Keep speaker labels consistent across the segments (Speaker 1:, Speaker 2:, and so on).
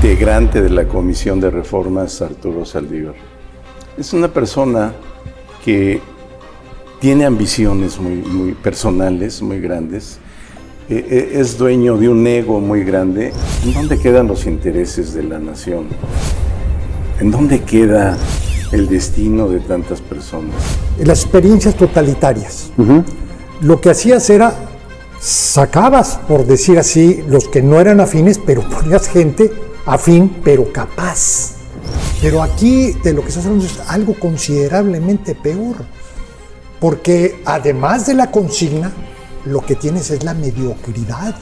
Speaker 1: integrante de la Comisión de Reformas, Arturo Saldívar. Es una persona que tiene ambiciones muy personales, muy grandes. Es dueño de un ego muy grande. ¿En dónde quedan los intereses de la nación? ¿En dónde queda el destino de tantas personas?
Speaker 2: Las experiencias totalitarias. Lo que hacías era, sacabas, por decir así, los que no eran afines, pero ponías gente afín, pero capaz. Pero aquí de lo que estás hablando es algo considerablemente peor, porque además de la consigna, lo que tienes es la mediocridad,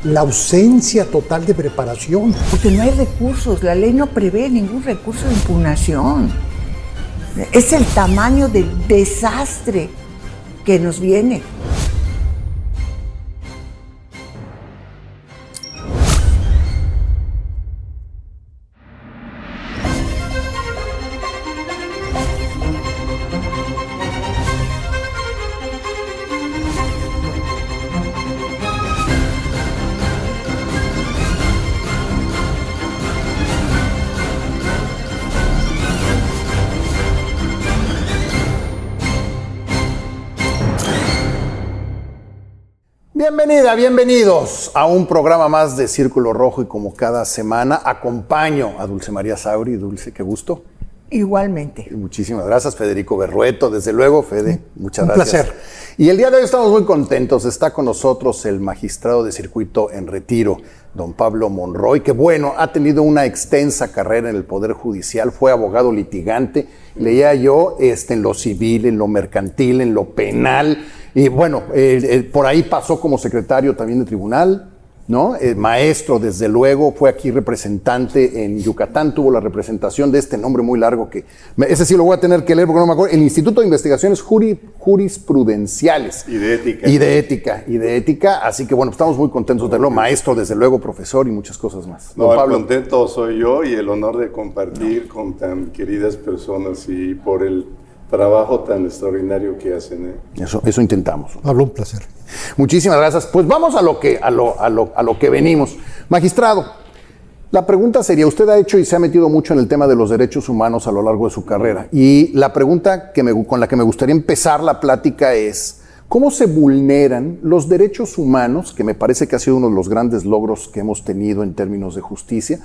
Speaker 2: la ausencia total de preparación.
Speaker 3: Porque no hay recursos, la ley no prevé ningún recurso de impugnación. Es el tamaño del desastre que nos viene.
Speaker 4: Bienvenida, bienvenidos a un programa más de Círculo Rojo y como cada semana acompaño a Dulce María Sauri. Dulce, qué gusto.
Speaker 3: Igualmente.
Speaker 4: Muchísimas gracias, Federico Berrueto, desde luego, Fede, muchas gracias.
Speaker 2: Un placer.
Speaker 4: Y el día de hoy estamos muy contentos, está con nosotros el magistrado de circuito en retiro, don Pablo Monroy, que bueno, ha tenido una extensa carrera en el Poder Judicial, fue abogado litigante, leía yo en lo civil, en lo mercantil, en lo penal, y bueno, por ahí pasó como secretario también de tribunal, ¿no? Maestro, desde luego, fue aquí representante en Yucatán, tuvo la representación de este nombre muy largo que, ese sí lo voy a tener que leer porque no me acuerdo, el Instituto de Investigaciones Jurisprudenciales.
Speaker 1: Y de ética.
Speaker 4: Y de ética, así que bueno, estamos muy contentos de tenerlo, maestro, desde luego, profesor y muchas cosas más.
Speaker 1: No, Pablo, contento soy yo y el honor de compartir con tan queridas personas y por el trabajo tan extraordinario que hacen.
Speaker 4: Eso intentamos.
Speaker 2: Pablo, un placer.
Speaker 4: Muchísimas gracias. Pues vamos a lo que venimos. Magistrado, la pregunta sería, usted ha hecho y se ha metido mucho en el tema de los derechos humanos a lo largo de su carrera. Y la pregunta con la que me gustaría empezar la plática es, ¿cómo se vulneran los derechos humanos, que me parece que ha sido uno de los grandes logros que hemos tenido en términos de justicia?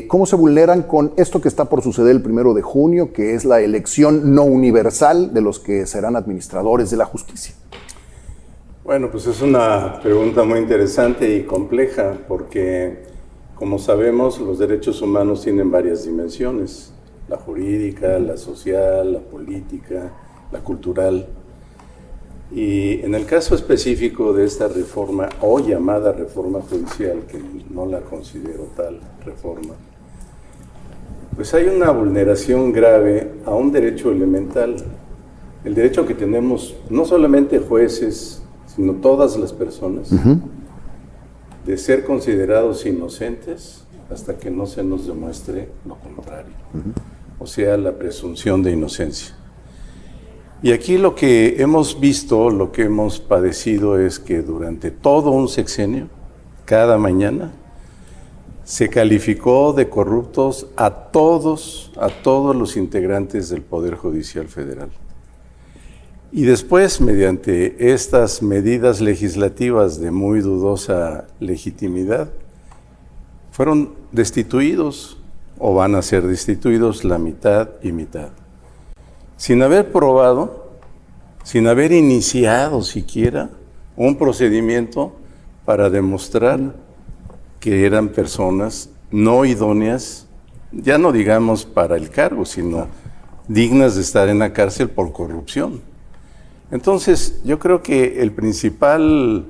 Speaker 4: ¿Cómo se vulneran con esto que está por suceder el 1 de junio, que es la elección no universal de los que serán administradores de la justicia?
Speaker 1: Bueno, pues es una pregunta muy interesante y compleja porque, como sabemos, los derechos humanos tienen varias dimensiones: la jurídica, la social, la política, la cultural. Y en el caso específico de esta reforma, o llamada reforma judicial, que no la considero tal reforma, pues hay una vulneración grave a un derecho elemental, el derecho que tenemos no solamente jueces, sino todas las personas, de ser considerados inocentes hasta que no se nos demuestre lo contrario, o sea, la presunción de inocencia. Y aquí lo que hemos visto, lo que hemos padecido es que durante todo un sexenio, cada mañana, se calificó de corruptos a todos los integrantes del Poder Judicial Federal. Y después, mediante estas medidas legislativas de muy dudosa legitimidad, fueron destituidos o van a ser destituidos la mitad y mitad. Sin haber probado, sin haber iniciado siquiera un procedimiento para demostrar que eran personas no idóneas, ya no digamos para el cargo, sino dignas de estar en la cárcel por corrupción. Entonces, yo creo que el principal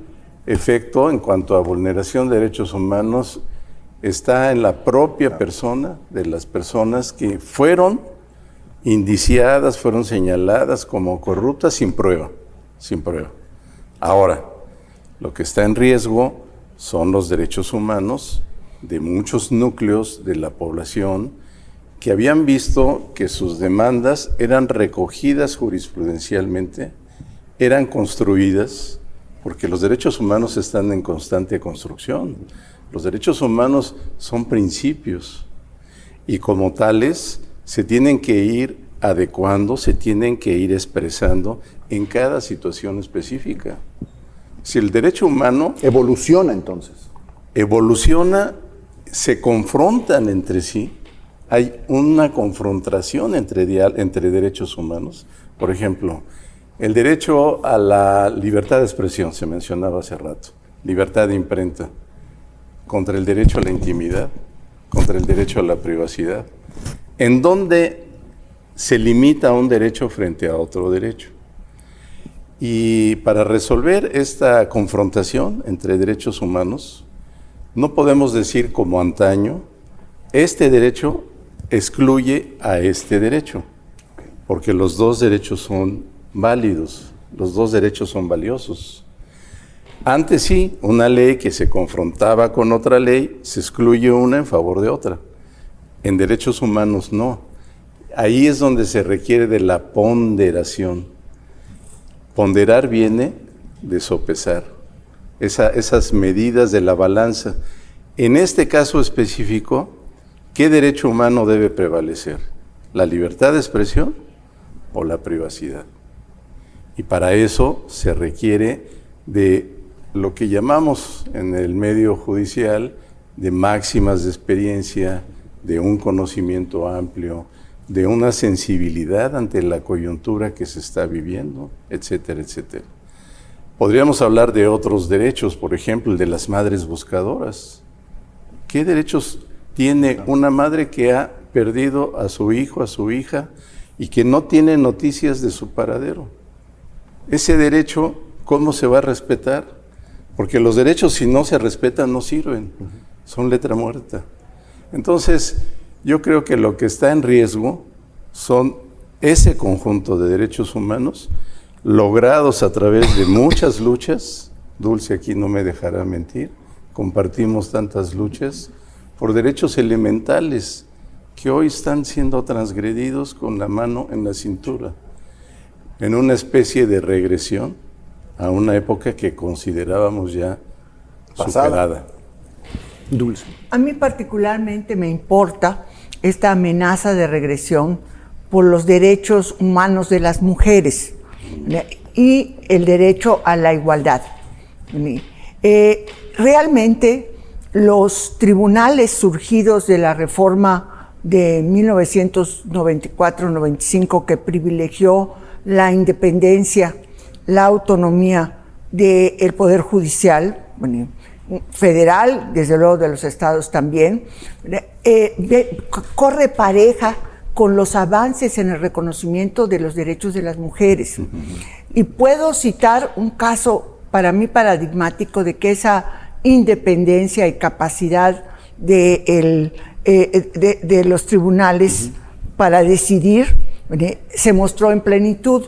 Speaker 1: efecto en cuanto a vulneración de derechos humanos está en la propia persona, de las personas que fueron indiciadas, fueron señaladas como corruptas sin prueba. Ahora, lo que está en riesgo son los derechos humanos de muchos núcleos de la población que habían visto que sus demandas eran recogidas jurisprudencialmente, eran construidas, porque los derechos humanos están en constante construcción. Los derechos humanos son principios y como tales se tienen que ir adecuando, se tienen que ir expresando en cada situación específica. Si el derecho humano
Speaker 4: Evoluciona entonces.
Speaker 1: evoluciona, se confrontan entre sí, hay una confrontación entre derechos humanos. Por ejemplo, el derecho a la libertad de expresión, se mencionaba hace rato, libertad de imprenta, contra el derecho a la intimidad, contra el derecho a la privacidad. ¿En dónde se limita un derecho frente a otro derecho? Y para resolver esta confrontación entre derechos humanos, no podemos decir como antaño, este derecho excluye a este derecho, porque los dos derechos son válidos, los dos derechos son valiosos. Antes sí, una ley que se confrontaba con otra ley, se excluye una en favor de otra. En derechos humanos no. Ahí es donde se requiere de la ponderación. Ponderar viene de sopesar, esas medidas de la balanza. En este caso específico, ¿qué derecho humano debe prevalecer? ¿La libertad de expresión o la privacidad? Y para eso se requiere de lo que llamamos en el medio judicial de máximas de experiencia, de un conocimiento amplio, de una sensibilidad ante la coyuntura que se está viviendo, etcétera, etcétera. Podríamos hablar de otros derechos, por ejemplo, el de las madres buscadoras. ¿Qué derechos tiene una madre que ha perdido a su hijo, a su hija, y que no tiene noticias de su paradero? Ese derecho, ¿cómo se va a respetar? Porque los derechos, si no se respetan, no sirven, son letra muerta. Entonces, yo creo que lo que está en riesgo son ese conjunto de derechos humanos logrados a través de muchas luchas. Dulce aquí no me dejará mentir, compartimos tantas luchas por derechos elementales que hoy están siendo transgredidos con la mano en la cintura, en una especie de regresión a una época que considerábamos ya superada.
Speaker 4: Dulce.
Speaker 3: A mí particularmente me importa esta amenaza de regresión por los derechos humanos de las mujeres y el derecho a la igualdad. Realmente los tribunales surgidos de la reforma de 1994-95 que privilegió la independencia, la autonomía del Poder Judicial, federal, desde luego de los estados también, corre pareja con los avances en el reconocimiento de los derechos de las mujeres. Y puedo citar un caso para mí paradigmático de que esa independencia y capacidad de los tribunales para decidir se mostró en plenitud.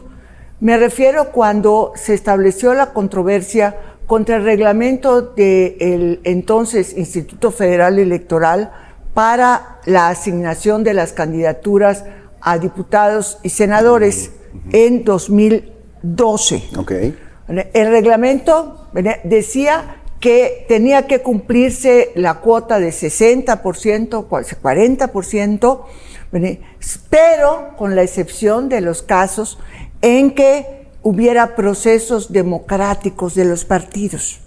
Speaker 3: Me refiero cuando se estableció la controversia contra el reglamento del entonces Instituto Federal Electoral para la asignación de las candidaturas a diputados y senadores en 2012.
Speaker 4: Okay.
Speaker 3: El reglamento decía que tenía que cumplirse la cuota de 60%, 40%, pero con la excepción de los casos en que hubiera procesos democráticos de los partidos.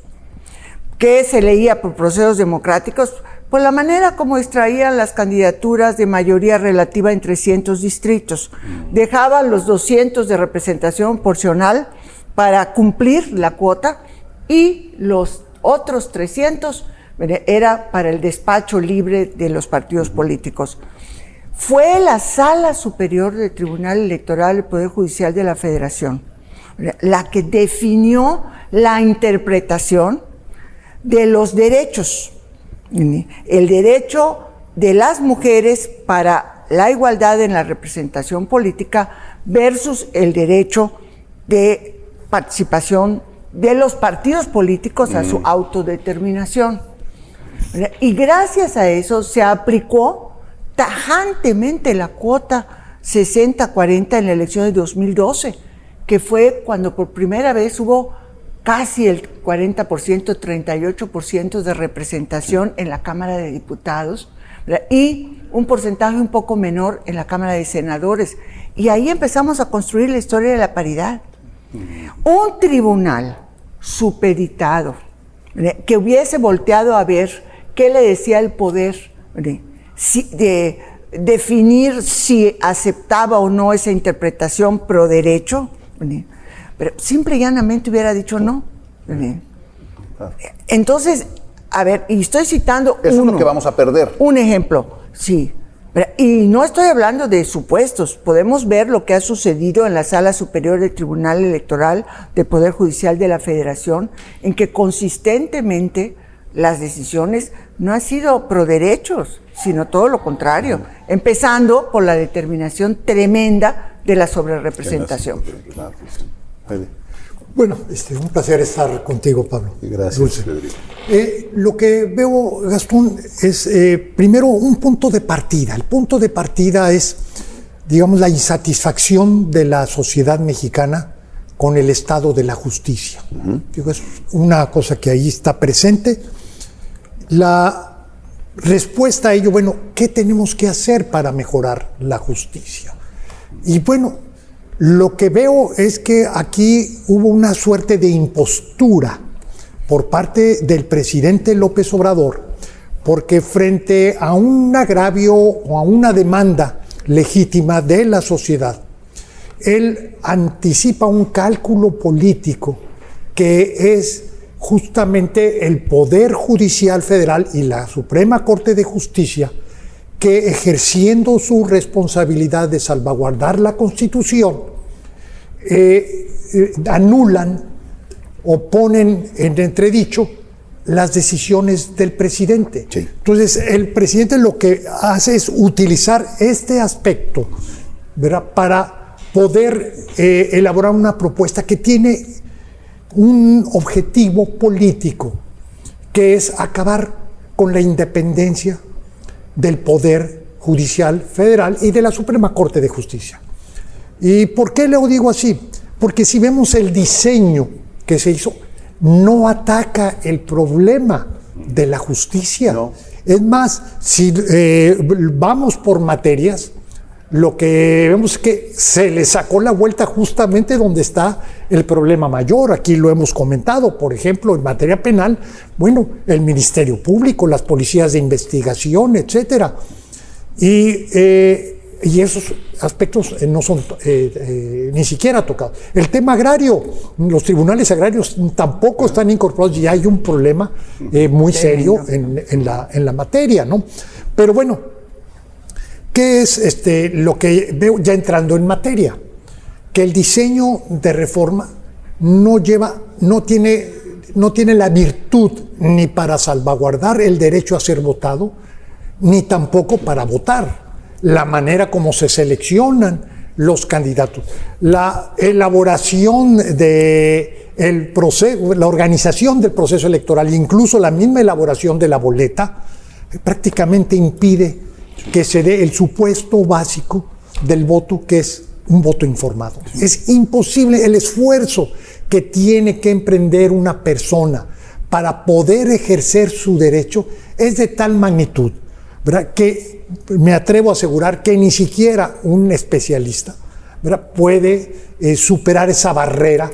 Speaker 3: ¿Qué se leía por procesos democráticos? Pues la manera como extraían las candidaturas de mayoría relativa en 300 distritos. Dejaban los 200 de representación proporcional para cumplir la cuota y los otros 300 era para el despacho libre de los partidos políticos. Fue la Sala Superior del Tribunal Electoral del Poder Judicial de la Federación la que definió la interpretación de los derechos. El derecho de las mujeres para la igualdad en la representación política versus el derecho de participación de los partidos políticos a su autodeterminación. Y gracias a eso se aplicó tajantemente la cuota 60-40 en la elección de 2012, que fue cuando por primera vez hubo casi el 40%, 38% de representación en la Cámara de Diputados, ¿verdad? Y un porcentaje un poco menor en la Cámara de Senadores. Y ahí empezamos a construir la historia de la paridad. Un tribunal supeditado, ¿verdad?, que hubiese volteado a ver qué le decía el poder, ¿verdad?, de definir si aceptaba o no esa interpretación pro derecho, ¿verdad?, pero simple y llanamente hubiera dicho no. ¿Verdad? Entonces, a ver, y estoy citando
Speaker 4: eso es lo que vamos a perder.
Speaker 3: Un ejemplo, sí. Y no estoy hablando de supuestos. Podemos ver lo que ha sucedido en la Sala Superior del Tribunal Electoral del Poder Judicial de la Federación, en que consistentemente las decisiones no han sido pro derechos, sino todo lo contrario, empezando por la determinación tremenda de la sobrerepresentación.
Speaker 2: Bueno, un placer estar contigo, Pablo.
Speaker 1: Gracias,
Speaker 2: Dulce.
Speaker 1: Federico.
Speaker 2: Lo que veo, Gastón, es primero un punto de partida. El punto de partida es, digamos, la insatisfacción de la sociedad mexicana con el estado de la justicia. Digo, es una cosa que ahí está presente. La respuesta a ello, bueno, ¿qué tenemos que hacer para mejorar la justicia? Y bueno, lo que veo es que aquí hubo una suerte de impostura por parte del presidente López Obrador, porque frente a un agravio o a una demanda legítima de la sociedad, él anticipa un cálculo político que es justamente el Poder Judicial Federal y la Suprema Corte de Justicia, que ejerciendo su responsabilidad de salvaguardar la Constitución, anulan o ponen en entredicho las decisiones del presidente.
Speaker 4: Sí.
Speaker 2: Entonces, el presidente lo que hace es utilizar este aspecto, ¿verdad?, para poder elaborar una propuesta que tiene un objetivo político, que es acabar con la independencia del Poder Judicial Federal y de la Suprema Corte de Justicia. ¿Y por qué lo digo así? Porque si vemos el diseño que se hizo, no ataca el problema de la justicia.
Speaker 4: No.
Speaker 2: Es más, si vamos por materias, lo que vemos es que se le sacó la vuelta justamente donde está el problema mayor. Aquí lo hemos comentado, por ejemplo, en materia penal, bueno, el Ministerio Público, las policías de investigación, etcétera. Y esos aspectos no son ni siquiera tocados. El tema agrario, los tribunales agrarios tampoco están incorporados y hay un problema muy serio en la materia, ¿no? Pero bueno, ¿qué es lo que veo ya entrando en materia? Que el diseño de reforma no tiene la virtud ni para salvaguardar el derecho a ser votado, ni tampoco para votar. La manera como se seleccionan los candidatos, la elaboración del proceso, la organización del proceso electoral, incluso la misma elaboración de la boleta, prácticamente impide que se dé el supuesto básico del voto, que es un voto informado. Es imposible el esfuerzo que tiene que emprender una persona para poder ejercer su derecho, es de tal magnitud, ¿verdad?, que me atrevo a asegurar que ni siquiera un especialista, ¿verdad?, puede superar esa barrera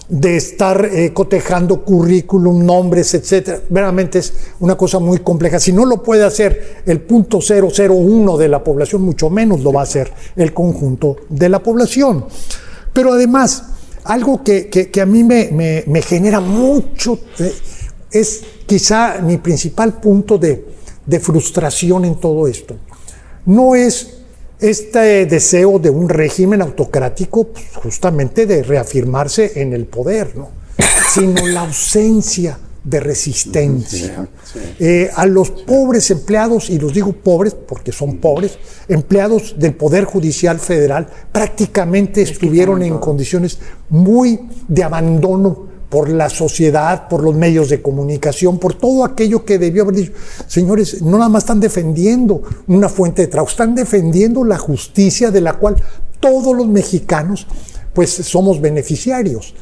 Speaker 2: de estar cotejando currículum, nombres, etcétera. Verdaderamente es una cosa muy compleja. Si no lo puede hacer el 0.001 de la población, mucho menos lo va a hacer el conjunto de la población. Pero además, algo que a mí me genera mucho, es quizá mi principal punto de frustración en todo esto. No es este deseo de un régimen autocrático, pues, justamente de reafirmarse en el poder, ¿no?, sino la ausencia de resistencia. A los pobres empleados, y los digo pobres porque son pobres, empleados del Poder Judicial Federal, prácticamente estuvieron en condiciones muy de abandono por la sociedad, por los medios de comunicación, por todo aquello que debió haber dicho. Señores, no nada más están defendiendo una fuente de trabajo, están defendiendo la justicia de la cual todos los mexicanos pues somos beneficiarios.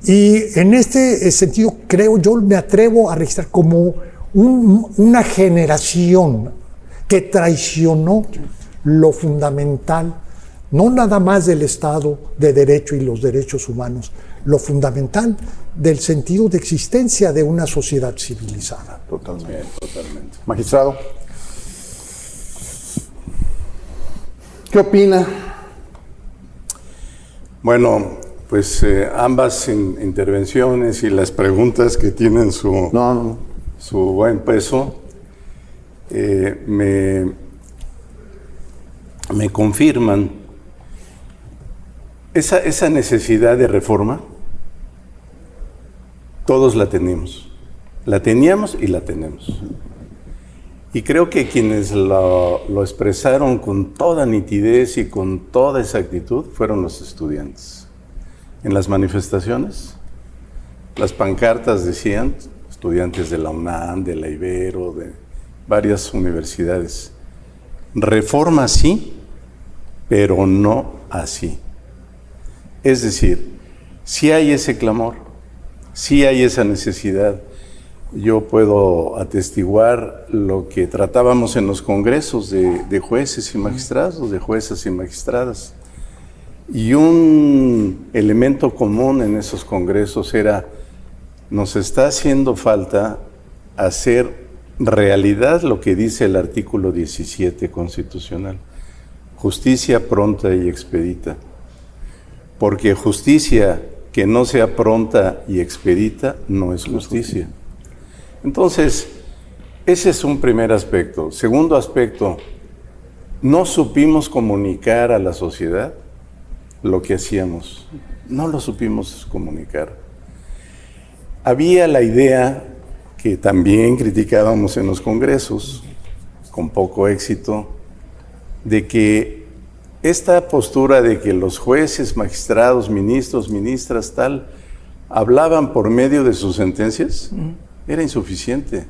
Speaker 2: Y en este sentido, creo, yo me atrevo a registrar como una generación que traicionó lo fundamental, no nada más del Estado de Derecho y los derechos humanos, lo fundamental del sentido de existencia de una sociedad civilizada.
Speaker 4: Totalmente. Magistrado, ¿qué opina?
Speaker 1: Bueno, pues ambas intervenciones y las preguntas que tienen su buen peso me confirman esa necesidad de reforma. Todos la teníamos y la tenemos. Y creo que quienes lo expresaron con toda nitidez y con toda exactitud fueron los estudiantes. En las manifestaciones, las pancartas decían, estudiantes de la UNAM, de la Ibero, de varias universidades, reforma sí, pero no así. Es decir, sí hay ese clamor, sí hay esa necesidad. Yo puedo atestiguar lo que tratábamos en los congresos de jueces y magistrados, de juezas y magistradas. Y un elemento común en esos congresos era, nos está haciendo falta hacer realidad lo que dice el artículo 17 constitucional, justicia pronta y expedita. Porque justicia que no sea pronta y expedita no es justicia. Entonces, ese es un primer aspecto. Segundo aspecto, no supimos comunicar a la sociedad lo que hacíamos. No lo supimos comunicar. Había la idea que también criticábamos en los congresos, con poco éxito, de que esta postura de que los jueces, magistrados, ministros, ministras, tal, hablaban por medio de sus sentencias, era insuficiente.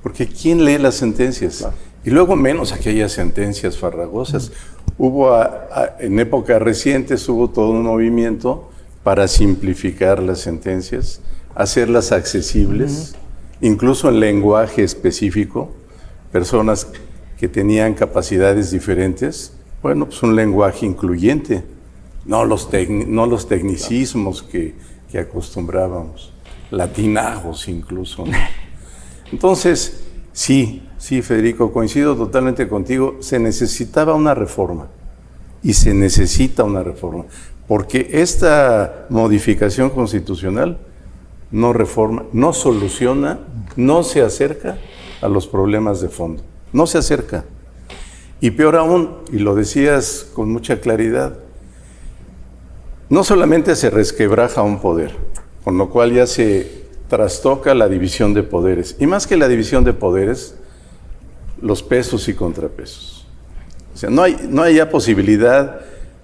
Speaker 1: Porque ¿quién lee las sentencias? Claro. Y luego menos aquellas sentencias farragosas. Hubo, en épocas recientes, hubo todo un movimiento para simplificar las sentencias, hacerlas accesibles, incluso en lenguaje específico, personas que tenían capacidades diferentes, bueno, pues un lenguaje incluyente, no los tecnicismos que acostumbrábamos, latinajos incluso, ¿no? Entonces, sí, Federico, coincido totalmente contigo, se necesitaba una reforma y se necesita una reforma, porque esta modificación constitucional no reforma, no soluciona, no se acerca a los problemas de fondo, no se acerca. Y peor aún, y lo decías con mucha claridad, no solamente se resquebraja un poder, con lo cual ya se trastoca la división de poderes, y más que la división de poderes, los pesos y contrapesos. O sea, no hay ya posibilidad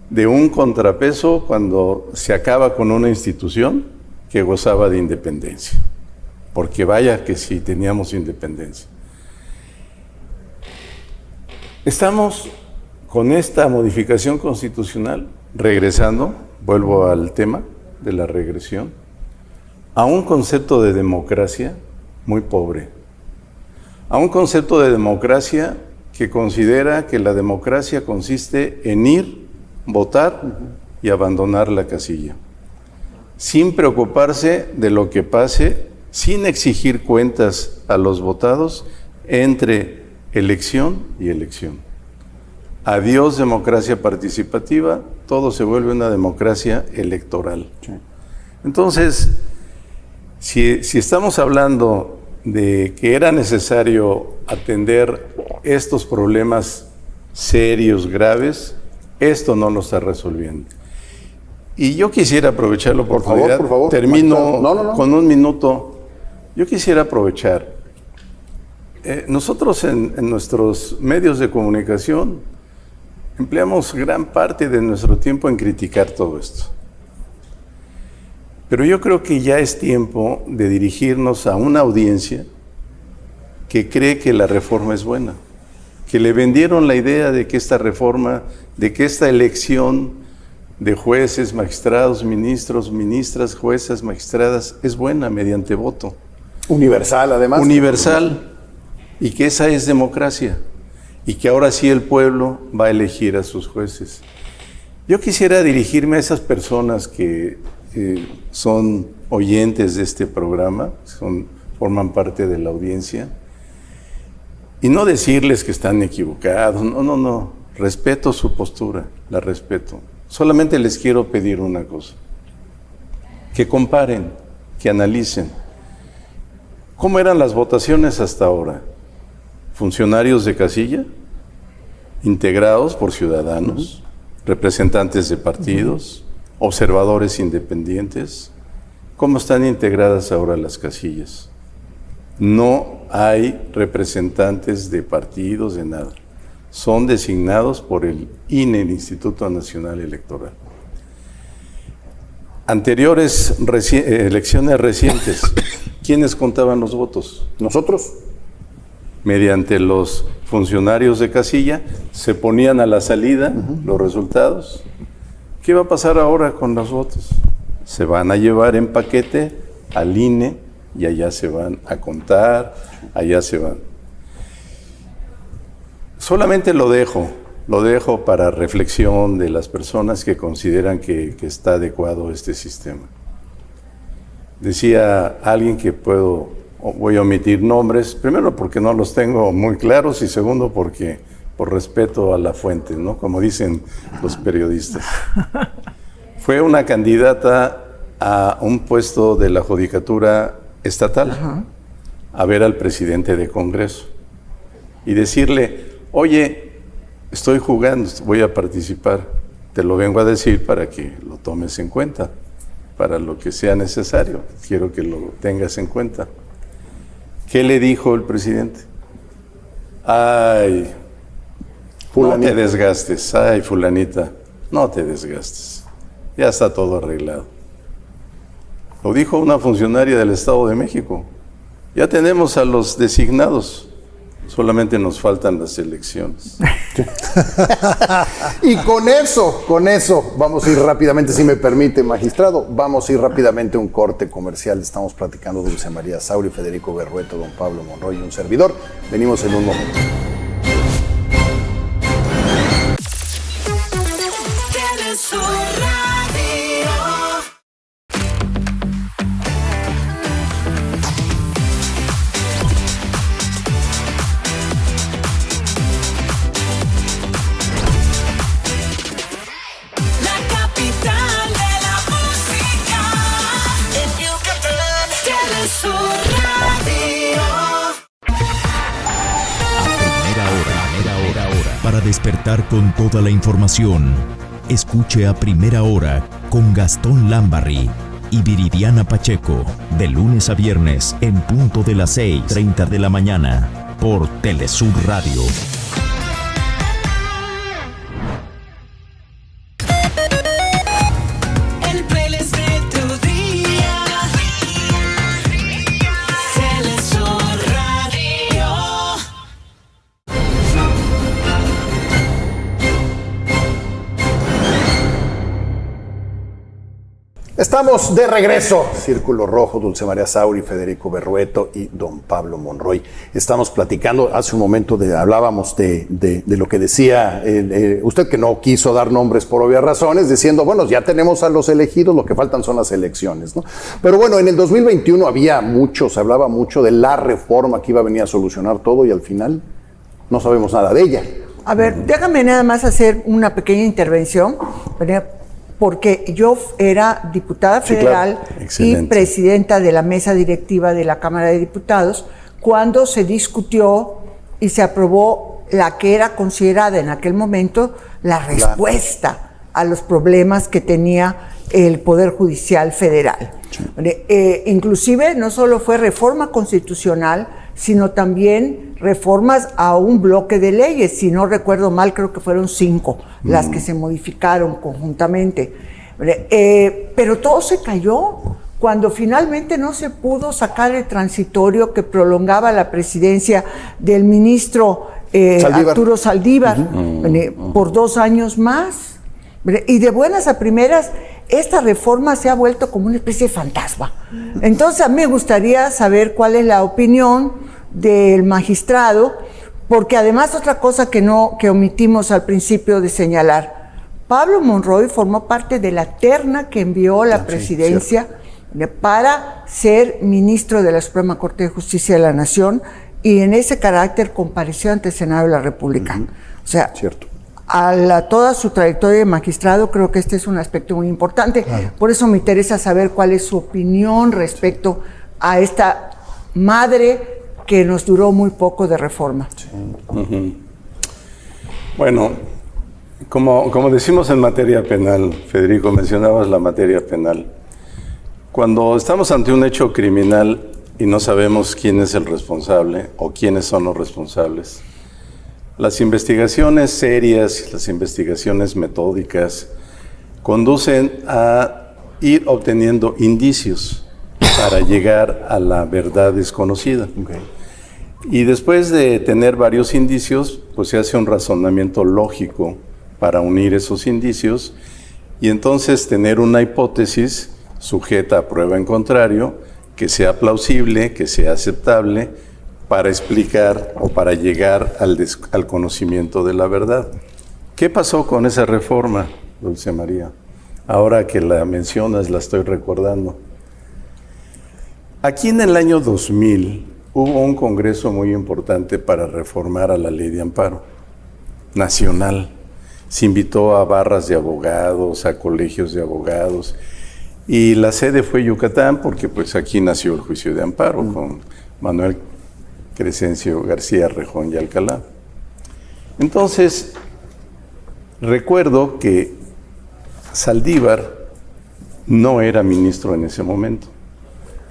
Speaker 1: de un contrapeso cuando se acaba con una institución que gozaba de independencia, porque vaya que sí teníamos independencia. Estamos con esta modificación constitucional regresando, vuelvo al tema de la regresión, a un concepto de democracia muy pobre, a un concepto de democracia que considera que la democracia consiste en ir, votar y abandonar la casilla, sin preocuparse de lo que pase, sin exigir cuentas a los votados entre elección y elección. Adiós democracia participativa, todo se vuelve una democracia electoral. Sí. Entonces, si estamos hablando de que era necesario atender estos problemas serios, graves, esto no lo está resolviendo. Y yo quisiera aprovechar la oportunidad,
Speaker 4: por favor,
Speaker 1: termino con un minuto. Yo quisiera aprovechar. Nosotros en nuestros medios de comunicación empleamos gran parte de nuestro tiempo en criticar todo esto. Pero yo creo que ya es tiempo de dirigirnos a una audiencia que cree que la reforma es buena, que le vendieron la idea de que esta reforma, de que esta elección de jueces, magistrados, ministros, ministras, juezas, magistradas, es buena mediante voto.
Speaker 4: Universal, además.
Speaker 1: Universal, y que esa es democracia, y que ahora sí el pueblo va a elegir a sus jueces. Yo quisiera dirigirme a esas personas que son oyentes de este programa, forman parte de la audiencia, y no decirles que están equivocados, no, respeto su postura, la respeto. Solamente les quiero pedir una cosa, que comparen, que analicen. ¿Cómo eran las votaciones hasta ahora? ¿Funcionarios de casilla? ¿Integrados por ciudadanos? ¿Representantes de partidos? ¿Observadores independientes? ¿Cómo están integradas ahora las casillas? No hay representantes de partidos, de nada. Son designados por el INE, el Instituto Nacional Electoral. Anteriores elecciones recientes, ¿quiénes contaban los votos?
Speaker 4: ¿Nosotros?
Speaker 1: Mediante los funcionarios de casilla, se ponían a la salida los resultados. ¿Qué va a pasar ahora con los votos? Se van a llevar en paquete al INE y allá se van a contar, allá se van. Solamente lo dejo para reflexión de las personas que consideran que está adecuado este sistema. Decía alguien que voy a omitir nombres, primero porque no los tengo muy claros y segundo porque por respeto a la fuente, ¿no? Como dicen los periodistas. Fue una candidata a un puesto de la judicatura estatal, a ver al presidente de Congreso y decirle: oye, estoy jugando, voy a participar, te lo vengo a decir para que lo tomes en cuenta, para lo que sea necesario, quiero que lo tengas en cuenta. ¿Qué le dijo el presidente? Ay, fulanita, no te desgastes, ay, fulanita, no te desgastes, ya está todo arreglado. Lo dijo una funcionaria del Estado de México. Ya tenemos a los designados. Solamente nos faltan las elecciones.
Speaker 4: Y con eso, vamos a ir rápidamente, si me permite, magistrado, vamos a ir rápidamente a un corte comercial. Estamos platicando Dulce María Sauri, Federico Berrueto, don Pablo Monroy y un servidor. Venimos en un momento.
Speaker 5: Para despertar con toda la información, escuche a Primera Hora con Gastón Lambarri y Viridiana Pacheco, de lunes a viernes en punto de las 6:30 de la mañana por Telesur Radio. Estamos de regreso. Círculo Rojo, Dulce María Sauri, Federico Berrueto y don Pablo Monroy. Estamos platicando, hace un momento hablábamos de lo que decía usted, que no quiso dar nombres por obvias razones, diciendo, bueno, ya tenemos a los elegidos, lo que faltan son las elecciones, ¿no? Pero bueno, en el 2021 se hablaba mucho de la reforma que iba a venir a solucionar todo y al final no sabemos nada de ella.
Speaker 3: A ver, déjame nada más hacer una pequeña intervención, porque yo era diputada federal, sí, claro, y presidenta de la mesa directiva de la Cámara de Diputados cuando se discutió y se aprobó la que era considerada en aquel momento la respuesta a los problemas que tenía el Poder Judicial Federal. Sí. Inclusive no solo fue reforma constitucional, sino también reformas a un bloque de leyes. Si no recuerdo mal, creo que fueron 5 las que se modificaron conjuntamente. Pero todo se cayó cuando finalmente no se pudo sacar el transitorio que prolongaba la presidencia del ministro Arturo Saldívar por 2 años más. Y de buenas a primeras, esta reforma se ha vuelto como una especie de fantasma. Entonces, a mí me gustaría saber cuál es la opinión del magistrado, porque además otra cosa que omitimos al principio de señalar, Pablo Monroy formó parte de la terna que envió la presidencia para ser ministro de la Suprema Corte de Justicia de la Nación, y en ese carácter compareció ante el Senado de la República. O sea, toda su trayectoria de magistrado, creo que este es un aspecto muy importante. Por eso me interesa saber cuál es su opinión respecto a esta madre que nos duró muy poco de reforma.
Speaker 1: Bueno, como decimos en materia penal, Federico, mencionabas la materia penal. Cuando estamos ante un hecho criminal y no sabemos quién es el responsable o quiénes son los responsables, las investigaciones serias, las investigaciones metódicas, conducen a ir obteniendo indicios para llegar a la verdad desconocida. Y después de tener varios indicios, pues se hace un razonamiento lógico para unir esos indicios y entonces tener una hipótesis sujeta a prueba en contrario, que sea plausible, que sea aceptable, para explicar o para llegar al conocimiento de la verdad. ¿Qué pasó con esa reforma, Dulce María? Ahora que la mencionas, la estoy recordando. Aquí en el año 2000 hubo un congreso muy importante para reformar a la ley de amparo nacional. Se invitó a barras de abogados, a colegios de abogados, y la sede fue Yucatán, porque pues aquí nació el juicio de amparo con Manuel Crescencio García Rejón y Alcalá. Entonces, recuerdo que Saldívar no era ministro en ese momento.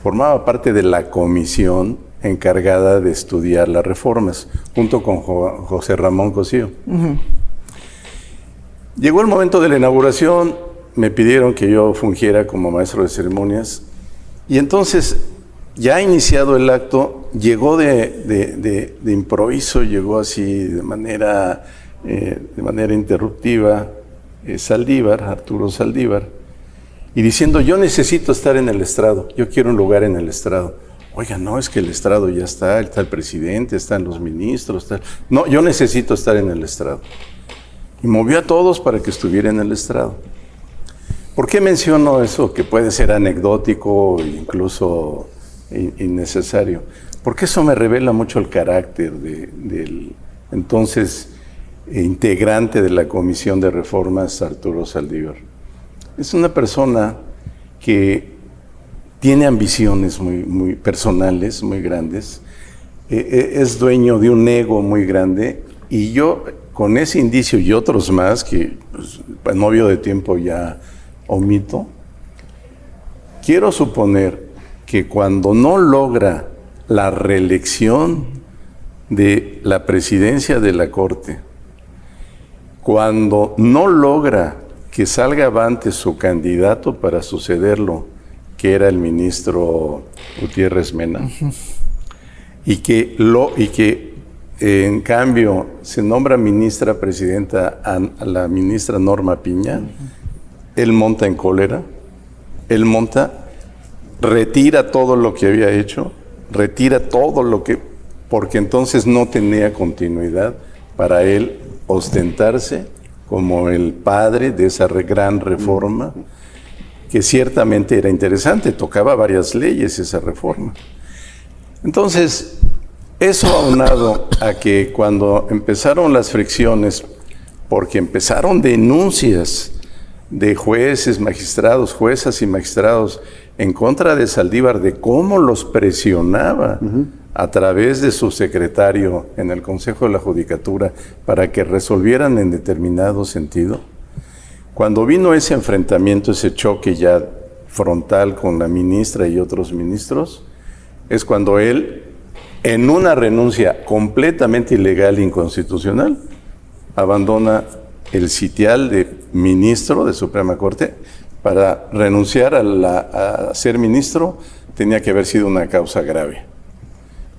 Speaker 1: Formaba parte de la comisión encargada de estudiar las reformas, junto con José Ramón Cosío. Llegó el momento de la inauguración, me pidieron que yo fungiera como maestro de ceremonias, y entonces, ya iniciado el acto, llegó de improviso, llegó así de manera interruptiva, Saldívar, Arturo Saldívar, y diciendo: yo necesito estar en el estrado, yo quiero un lugar en el estrado. Oiga, no, es que el estrado ya está el presidente, están los ministros, no, yo necesito estar en el estrado. Y movió a todos para que estuviera en el estrado. ¿Por qué menciono eso, que puede ser anecdótico e incluso innecesario? Porque eso me revela mucho el carácter del entonces integrante de la Comisión de Reformas, Arturo Saldívar. Es una persona que tiene ambiciones muy personales, muy grandes, es dueño de un ego muy grande, y yo, con ese indicio y otros más, que pues, no vio de tiempo ya omito, quiero suponer que cuando no logra la reelección de la presidencia de la Corte, cuando no logra que salga avante su candidato para sucederlo, que era el ministro Gutiérrez Mena, y que en cambio se nombra ministra presidenta a la ministra Norma Piña, él monta en cólera, retira todo lo que había hecho, porque entonces no tenía continuidad para él ostentarse como el padre de esa gran reforma, que ciertamente era interesante, tocaba varias leyes esa reforma. Entonces, eso aunado a que cuando empezaron las fricciones, porque empezaron denuncias de jueces, magistrados, juezas y magistrados en contra de Saldívar, de cómo los presionaba a través de su secretario en el Consejo de la Judicatura para que resolvieran en determinado sentido. Cuando vino ese enfrentamiento, ese choque ya frontal con la ministra y otros ministros, es cuando él, en una renuncia completamente ilegal e inconstitucional, abandona el sitial de ministro de Suprema Corte. Para renunciar a ser ministro tenía que haber sido una causa grave.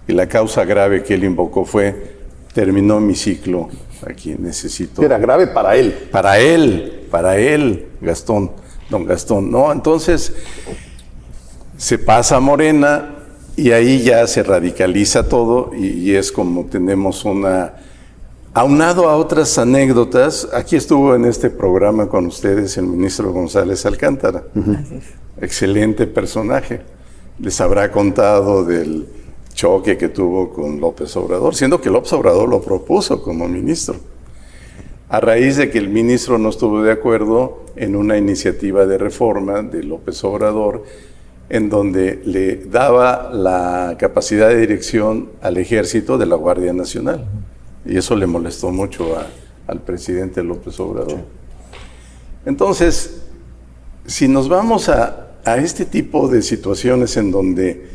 Speaker 1: Y la causa grave que él invocó fue: terminó mi ciclo aquí, necesito...
Speaker 5: Era grave para él.
Speaker 1: Para él, para él, don Gastón, ¿no? Entonces, se pasa a Morena y ahí ya se radicaliza todo y es como tenemos aunado a otras anécdotas. Aquí estuvo en este programa con ustedes el ministro González Alcántara. Excelente personaje. Les habrá contado del choque que tuvo con López Obrador, siendo que López Obrador lo propuso como ministro, a raíz de que el ministro no estuvo de acuerdo en una iniciativa de reforma de López Obrador, en donde le daba la capacidad de dirección al ejército de la Guardia Nacional. Y eso le molestó mucho al presidente López Obrador. Entonces, si nos vamos a este tipo de situaciones en donde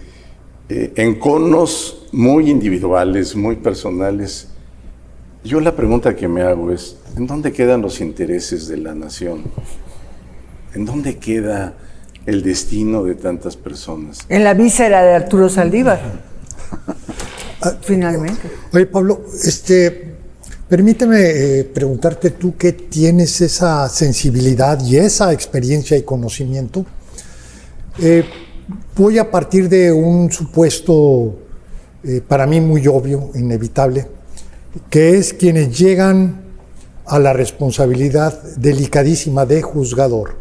Speaker 1: en conos muy individuales, muy personales, yo la pregunta que me hago es, ¿en dónde quedan los intereses de la nación? ¿En dónde queda el destino de tantas personas?
Speaker 3: En la víscera de Arturo Saldívar. Finalmente.
Speaker 2: Oye, Pablo, permíteme preguntarte tú que tienes esa sensibilidad y esa experiencia y conocimiento. Voy a partir de un supuesto para mí muy obvio, inevitable, que es quienes llegan a la responsabilidad delicadísima de juzgador.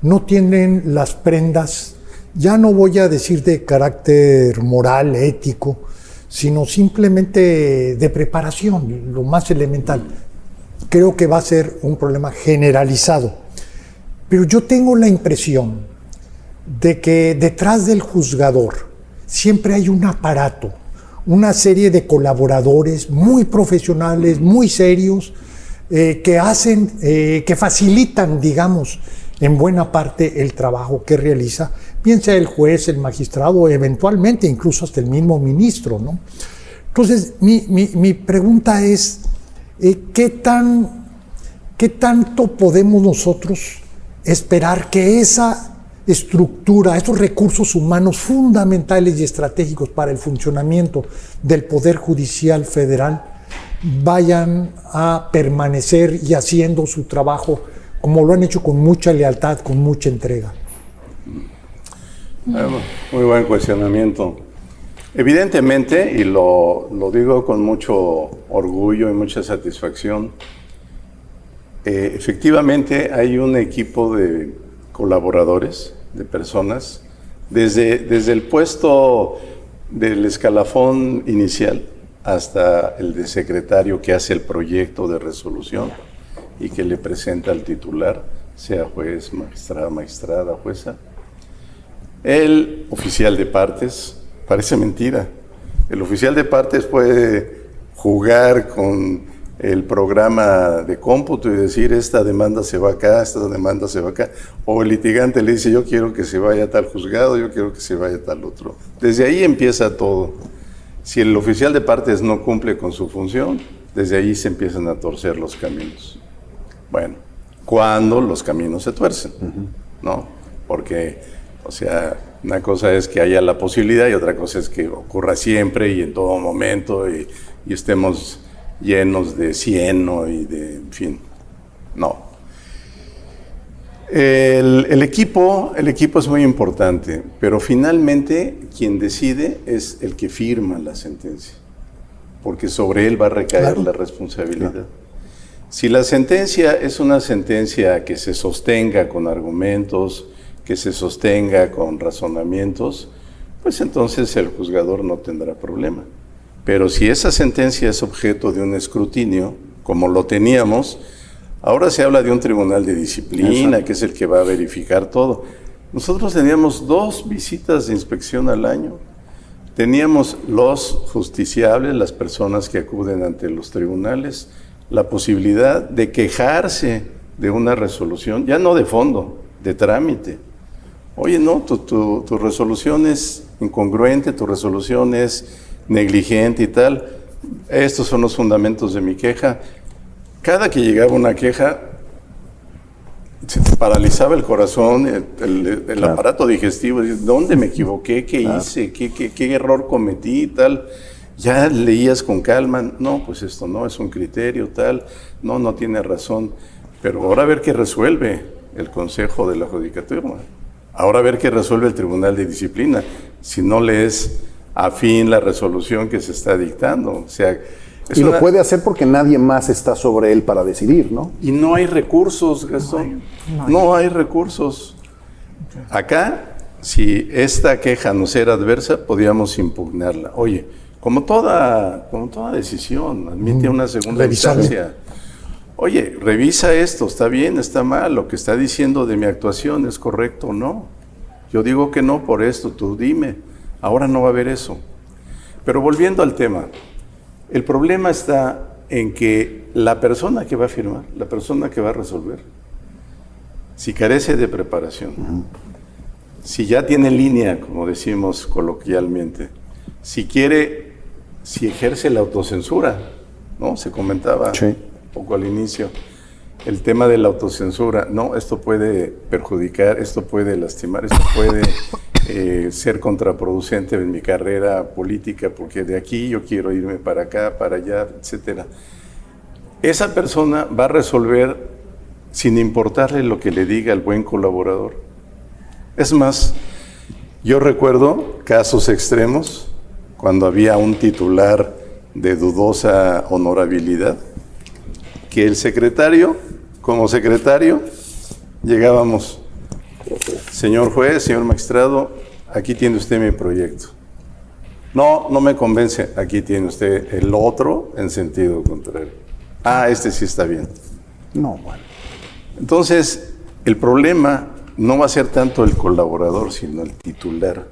Speaker 2: No tienen las prendas, ya no voy a decir de carácter moral, ético, sino simplemente de preparación, lo más elemental. Creo que va a ser un problema generalizado. Pero yo tengo la impresión de que detrás del juzgador siempre hay un aparato, una serie de colaboradores muy profesionales, muy serios, que hacen, que facilitan, digamos, en buena parte el trabajo que realiza, bien sea el juez, el magistrado, eventualmente incluso hasta el mismo ministro, ¿no? Entonces, mi pregunta es, ¿qué tanto podemos nosotros esperar que esa estructura, estos recursos humanos fundamentales y estratégicos para el funcionamiento del Poder Judicial Federal vayan a permanecer y haciendo su trabajo como lo han hecho con mucha lealtad, con mucha entrega?
Speaker 1: Muy buen cuestionamiento. Evidentemente, y lo digo con mucho orgullo y mucha satisfacción, efectivamente hay un equipo de colaboradores, de personas, desde el puesto del escalafón inicial hasta el de secretario que hace el proyecto de resolución y que le presenta al titular, sea juez, magistrada, jueza. El oficial de partes, parece mentira, el oficial de partes puede jugar con el programa de cómputo y decir, esta demanda se va acá, esta demanda se va acá, o el litigante le dice, yo quiero que se vaya a tal juzgado, yo quiero que se vaya a tal otro. Desde ahí empieza todo. Si el oficial de partes no cumple con su función, desde ahí se empiezan a torcer los caminos. Bueno, cuando los caminos se tuercen, ¿no? Porque, o sea, una cosa es que haya la posibilidad y otra cosa es que ocurra siempre y en todo momento y estemos llenos de cieno y de, en fin, no. El equipo es muy importante, pero finalmente quien decide es el que firma la sentencia, porque sobre él va a recaer la responsabilidad. Claro. Si la sentencia es una sentencia que se sostenga con argumentos, que se sostenga con razonamientos, pues entonces el juzgador no tendrá problema. Pero si esa sentencia es objeto de un escrutinio, como lo teníamos, ahora se habla de un tribunal de disciplina, exacto, que es el que va a verificar todo. Nosotros teníamos 2 visitas de inspección al año. Teníamos los justiciables, las personas que acuden ante los tribunales, la posibilidad de quejarse de una resolución, ya no de fondo, de trámite. Oye, no, tu resolución es incongruente, tu resolución es negligente y tal. Estos son los fundamentos de mi queja. Cada que llegaba una queja, se te paralizaba el corazón, el aparato digestivo. ¿Dónde me equivoqué? ¿Qué hice? ¿Qué error cometí y tal? Ya leías con calma, no, pues esto no es un criterio tal, no tiene razón. Pero ahora a ver qué resuelve el Consejo de la Judicatura. Ahora a ver qué resuelve el Tribunal de Disciplina, si no le es afín la resolución que se está dictando. O sea,
Speaker 4: y lo puede hacer porque nadie más está sobre él para decidir, ¿no?
Speaker 1: Y no hay recursos, Gastón. No hay recursos. Acá, si esta queja nos era adversa, podíamos impugnarla. Oye, como toda decisión, admite una segunda instancia. Oye, revisa esto, ¿está bien, está mal? ¿Lo que está diciendo de mi actuación es correcto o no? Yo digo que no por esto, tú dime. Ahora no va a haber eso. Pero volviendo al tema, el problema está en que la persona que va a firmar, la persona que va a resolver, si carece de preparación, si ya tiene línea, como decimos coloquialmente, si ejerce la autocensura, ¿no? Se comentaba un poco al inicio, el tema de la autocensura, no, esto puede perjudicar, esto puede lastimar, esto puede ser contraproducente en mi carrera política, porque de aquí yo quiero irme para acá, para allá, etcétera. Esa persona va a resolver sin importarle lo que le diga el buen colaborador. Es más, yo recuerdo casos extremos cuando había un titular de dudosa honorabilidad, que el secretario, como secretario, llegábamos, señor juez, señor magistrado, aquí tiene usted mi proyecto. No me convence, aquí tiene usted el otro en sentido contrario. Este sí está bien.
Speaker 4: No, bueno.
Speaker 1: Entonces, el problema no va a ser tanto el colaborador, sino el titular.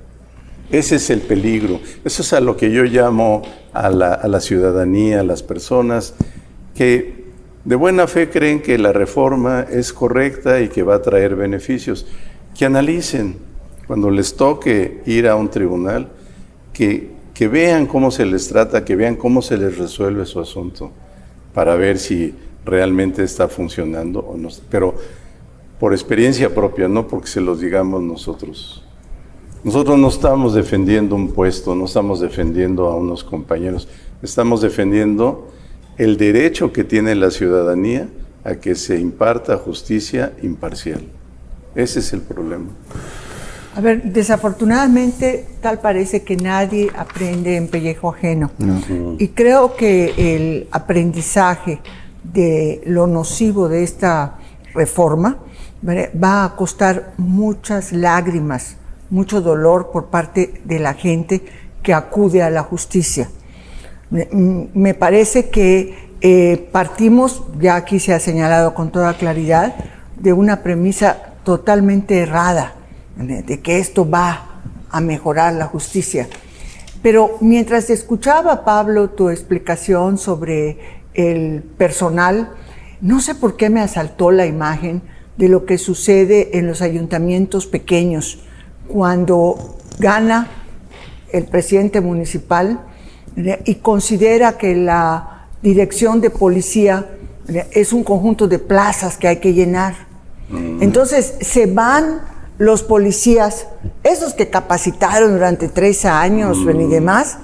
Speaker 1: Ese es el peligro. Eso es a lo que yo llamo a la ciudadanía, a las personas que de buena fe creen que la reforma es correcta y que va a traer beneficios. Que analicen cuando les toque ir a un tribunal, que vean cómo se les trata, que vean cómo se les resuelve su asunto, para ver si realmente está funcionando o no. Pero por experiencia propia, no porque se los digamos nosotros. Nosotros no estamos defendiendo un puesto, no estamos defendiendo a unos compañeros, estamos defendiendo el derecho que tiene la ciudadanía a que se imparta justicia imparcial. Ese es el problema.
Speaker 3: A ver, desafortunadamente tal parece que nadie aprende en pellejo ajeno. Y creo que el aprendizaje de lo nocivo de esta reforma va a costar muchas lágrimas, mucho dolor por parte de la gente que acude a la justicia. Me parece que partimos, ya aquí se ha señalado con toda claridad, de una premisa totalmente errada, de que esto va a mejorar la justicia. Pero mientras escuchaba, Pablo, tu explicación sobre el personal, no sé por qué me asaltó la imagen de lo que sucede en los ayuntamientos pequeños, cuando gana el presidente municipal y considera que la dirección de policía es un conjunto de plazas que hay que llenar. Entonces se van los policías, esos que capacitaron durante 3 años y demás,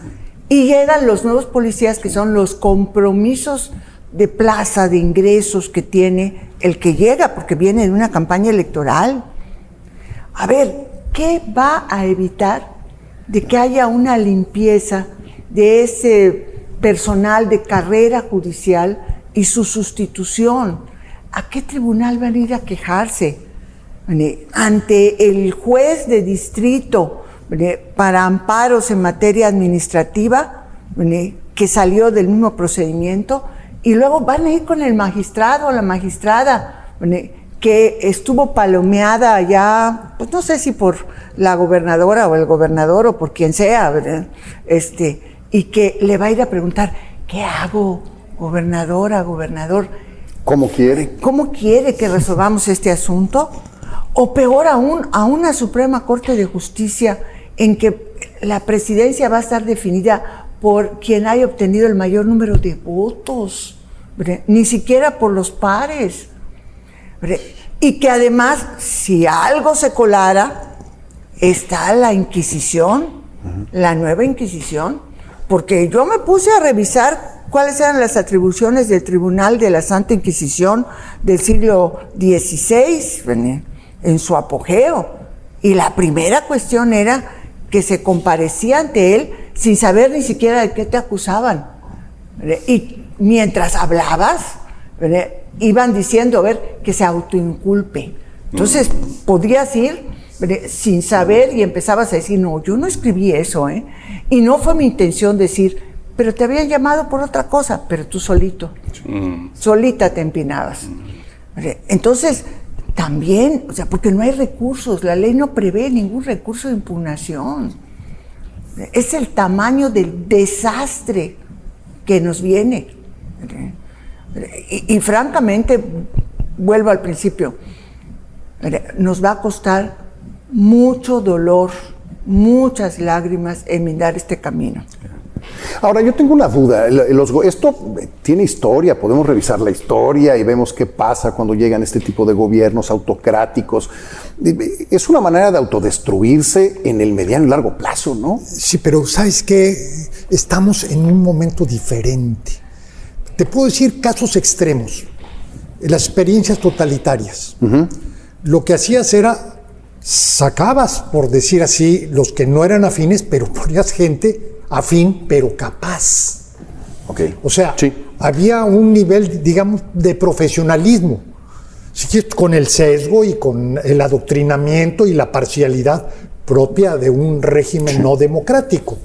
Speaker 3: y llegan los nuevos policías que son los compromisos de plaza, de ingresos que tiene el que llega, porque viene de una campaña electoral. A ver, ¿qué va a evitar de que haya una limpieza de ese personal de carrera judicial y su sustitución? ¿A qué tribunal van a ir a quejarse? Ante el juez de distrito para amparos en materia administrativa, que salió del mismo procedimiento, y luego van a ir con el magistrado o la magistrada, que estuvo palomeada ya, pues no sé si por la gobernadora o el gobernador o por quien sea, ¿verdad? Y que le va a ir a preguntar, ¿qué hago, gobernadora, gobernador?
Speaker 4: ¿Cómo quiere?
Speaker 3: ¿Cómo quiere que resolvamos este asunto? O peor aún, a una Suprema Corte de Justicia en que la presidencia va a estar definida por quien haya obtenido el mayor número de votos, ¿verdad? Ni siquiera por los pares, ¿verdad? Y que además, si algo se colara, está la Inquisición, la nueva Inquisición, porque yo me puse a revisar cuáles eran las atribuciones del Tribunal de la Santa Inquisición del siglo XVI en su apogeo. Y la primera cuestión era que se comparecía ante él sin saber ni siquiera de qué te acusaban. Y mientras hablabas, iban diciendo, a ver, que se autoinculpe. Entonces, podías ir sin saber y empezabas a decir, no, yo no escribí eso, y no fue mi intención decir, pero te habían llamado por otra cosa, pero tú solita te empinabas. Entonces, también, o sea, porque no hay recursos, la ley no prevé ningún recurso de impugnación. Es el tamaño del desastre que nos viene. Y francamente, vuelvo al principio, nos va a costar mucho dolor, muchas lágrimas enmendar este camino.
Speaker 4: Ahora, yo tengo una duda. Esto tiene historia, podemos revisar la historia y vemos qué pasa cuando llegan este tipo de gobiernos autocráticos. Es una manera de autodestruirse en el mediano y largo plazo, ¿no?
Speaker 2: Sí, pero ¿sabes qué? Estamos en un momento diferente. Te puedo decir casos extremos, las experiencias totalitarias. Lo que hacías era, sacabas, por decir así, los que no eran afines, pero ponías gente afín, pero capaz.
Speaker 4: Okay.
Speaker 2: O sea,
Speaker 4: sí,
Speaker 2: había un nivel, digamos, de profesionalismo, sí, con el sesgo y con el adoctrinamiento y la parcialidad propia de un régimen no democrático.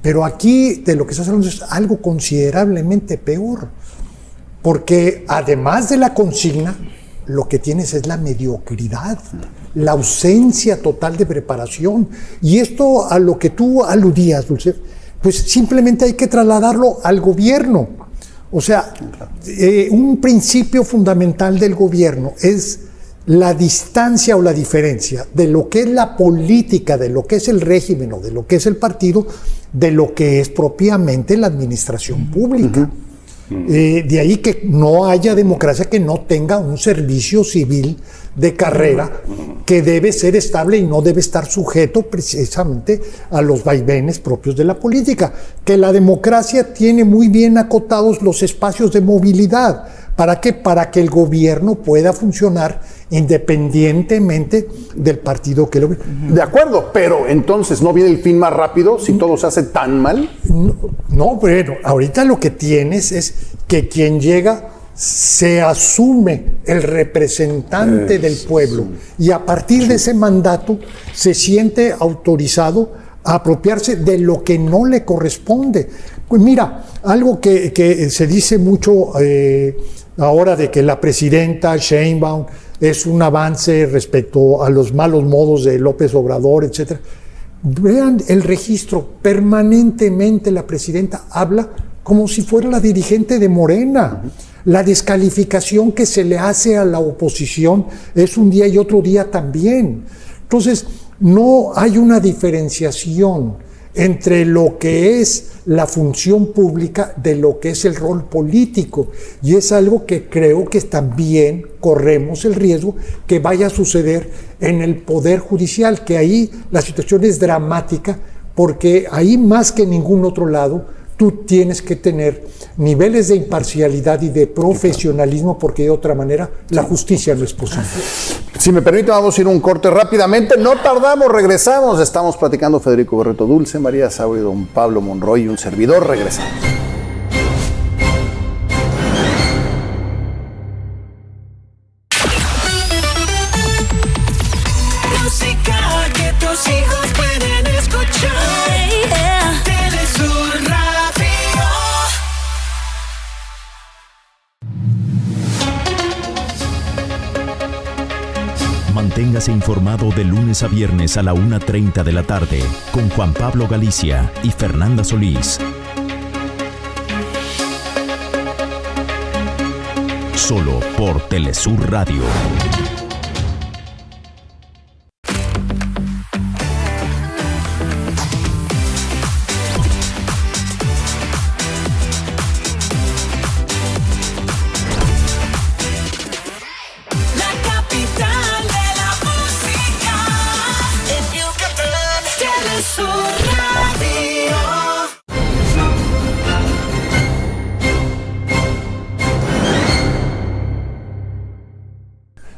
Speaker 2: Pero aquí de lo que estás hablando es algo considerablemente peor, porque además de la consigna, lo que tienes es la mediocridad, la ausencia total de preparación. Y esto a lo que tú aludías, Dulce, pues simplemente hay que trasladarlo al gobierno. O sea, un principio fundamental del gobierno es la distancia o la diferencia de lo que es la política, de lo que es el régimen o de lo que es el partido, de lo que es propiamente la administración pública. De ahí que no haya democracia que no tenga un servicio civil de carrera que debe ser estable y no debe estar sujeto precisamente a los vaivenes propios de la política. Que la democracia tiene muy bien acotados los espacios de movilidad. ¿Para qué? Para que el gobierno pueda funcionar independientemente del partido que lo ve.
Speaker 4: De acuerdo, pero entonces ¿no viene el fin más rápido si todo se hace tan mal?
Speaker 2: No, bueno, ahorita lo que tienes es que quien llega se asume el representante del pueblo y a partir de ese mandato se siente autorizado a apropiarse de lo que no le corresponde. Pues mira, algo que se dice mucho ahora de que la presidenta Sheinbaum es un avance respecto a los malos modos de López Obrador, etcétera. Vean el registro, permanentemente la presidenta habla como si fuera la dirigente de Morena. La descalificación que se le hace a la oposición es un día y otro día también. Entonces, no hay una diferenciación entre lo que es la función pública de lo que es el rol político. Y es algo que creo que también corremos el riesgo que vaya a suceder en el Poder Judicial, que ahí la situación es dramática, porque ahí más que en ningún otro lado tú tienes que tener niveles de imparcialidad y de profesionalismo, porque de otra manera la justicia no es posible.
Speaker 4: Si me permite, vamos a ir un corte rápidamente. No tardamos, regresamos. Estamos platicando Federico Berrueto, Dulce María Sauri, don Pablo Monroy y un servidor. Regresamos.
Speaker 6: Música que tus hijos pueden escuchar. Telesur Radio.
Speaker 7: Manténgase informado de lunes a viernes a la 1:30 de la tarde con Juan Pablo Galicia y Fernanda Solís. Solo por Telesur Radio.